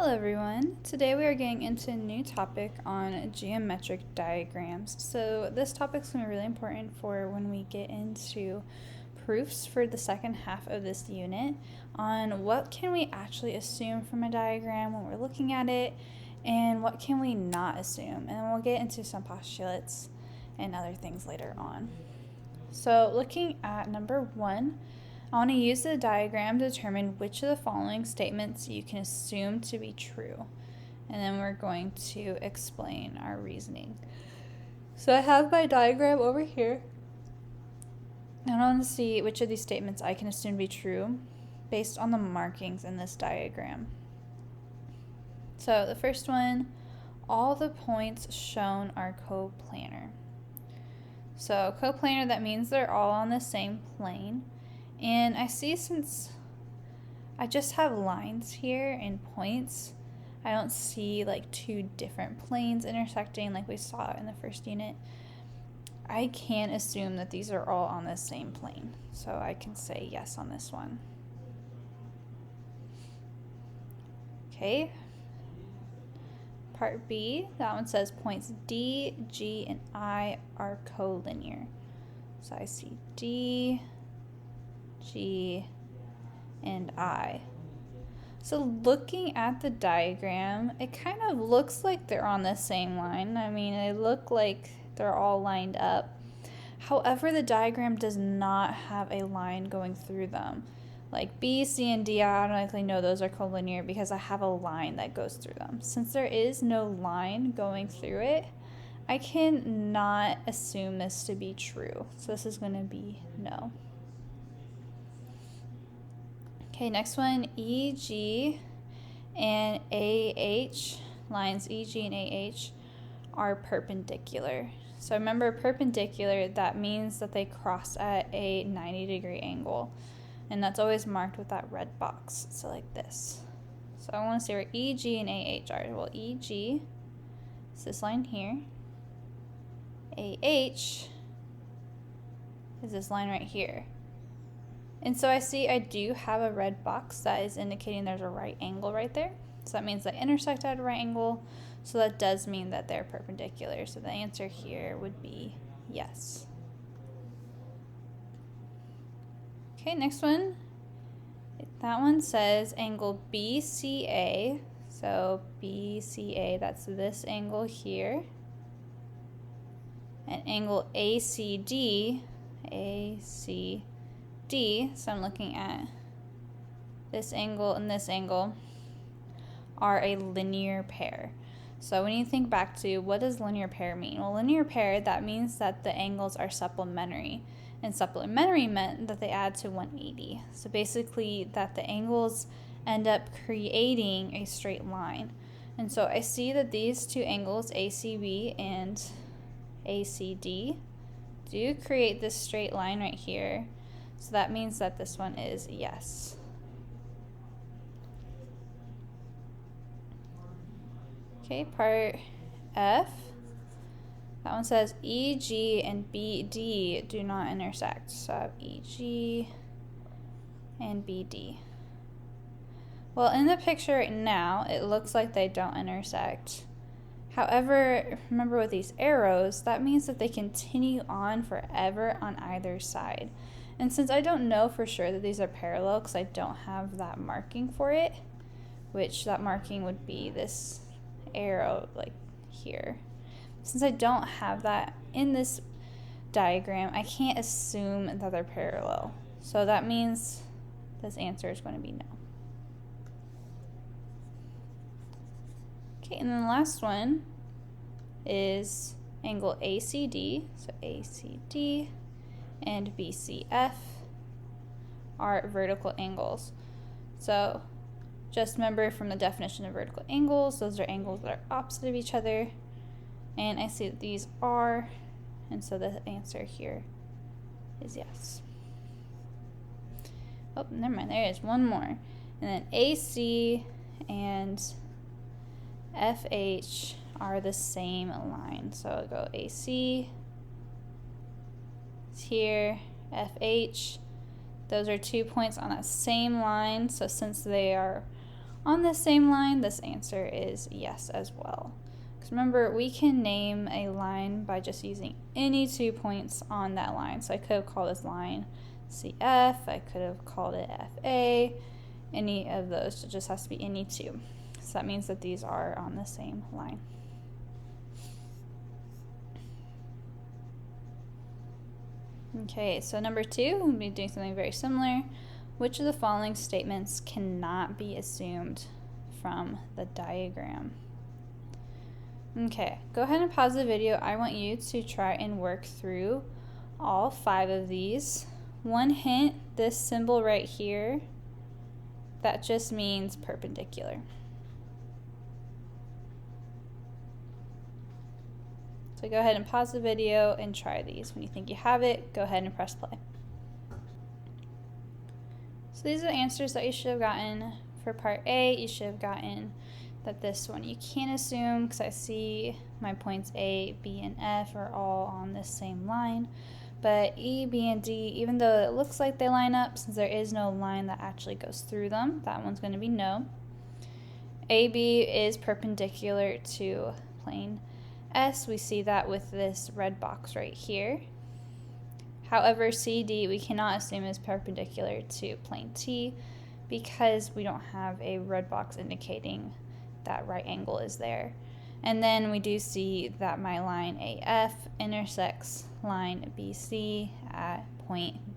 Hello everyone. Today we are getting into a new topic on geometric diagrams. So this topic is going to be really important for when we get into proofs for the second half of this unit on what can we actually assume from a diagram when we're looking at it and what can we not assume. And we'll get into some postulates and other things later on. So looking at number 1, I want to use the diagram to determine which of the following statements you can assume to be true. And then we're going to explain our reasoning. So I have my diagram over here. And I want to see which of these statements I can assume to be true based on the markings in this diagram. So the first one, all the points shown are coplanar. So coplanar, that means they're all on the same plane. And I see since I just have lines here and points, I don't see like two different planes intersecting like we saw in the first unit. I can assume that these are all on the same plane. So I can say yes on this one. Okay. Part B, that one says points D, G, and I are collinear. So I see D, G, and I. So looking at the diagram, it kind of looks like they're on the same line. I mean, they look like they're all lined up. However, the diagram does not have a line going through them. Like B, C, and D, I automatically know those are collinear because I have a line that goes through them. Since there is no line going through it, I cannot assume this to be true. So this is going to be no. Okay, next one, EG and AH, lines EG and AH are perpendicular. So remember, perpendicular, that means that they cross at a 90-degree angle. And that's always marked with that red box, so like this. So I want to see where EG and AH are. Well, EG is this line here. AH is this line right here. And so I see I do have a red box that is indicating there's a right angle right there. So that means they intersect at a right angle. So that does mean that they're perpendicular. So the answer here would be yes. Okay, next one. That one says angle BCA. So BCA, that's this angle here. And angle ACD, so I'm looking at this angle and this angle, are a linear pair. So when you think back to what does linear pair mean? Well, linear pair, that means that the angles are supplementary. And supplementary meant that they add to 180. So basically that the angles end up creating a straight line. And so I see that these two angles, ACB and ACD, do create this straight line right here. So that means that this one is yes. Okay, part F. That one says EG and BD do not intersect. So I have EG and BD. Well, in the picture right now, it looks like they don't intersect. However, remember with these arrows, that means that they continue on forever on either side. And since I don't know for sure that these are parallel because I don't have that marking for it, which that marking would be this arrow like here. Since I don't have that in this diagram, I can't assume that they're parallel. So that means this answer is going to be no. Okay, and then the last one is angle ACD. So ACD and BCF are vertical angles. So just remember from the definition of vertical angles, those are angles that are opposite of each other. And I see that these are, and so the answer here is yes. Oh, never mind, there is one more. And then AC and FH are the same line. So I'll go AC, it's here, FH. Those are 2 points on that same line. So since they are on the same line, this answer is yes as well. Because remember, we can name a line by just using any 2 points on that line. So I could have called this line CF, I could have called it FA, any of those. It just has to be any 2. So that means that these are on the same line. Okay, so number 2, we'll be doing something very similar. Which of the following statements cannot be assumed from the diagram? Okay, go ahead and pause the video. I want you to try and work through all 5 of these. One hint, this symbol right here, that just means perpendicular. So go ahead and pause the video and try these. When you think you have it, go ahead and press play. So these are the answers that you should have gotten for part A. You should have gotten that this one you can't assume, because I see my points A, B, and F are all on this same line. But E, B, and D, even though it looks like they line up, since there is no line that actually goes through them, that one's going to be no. AB is perpendicular to plane S. We see that with this red box right here. However, CD we cannot assume is perpendicular to plane T because we don't have a red box indicating that right angle is there. And then we do see that my line AF intersects line BC at point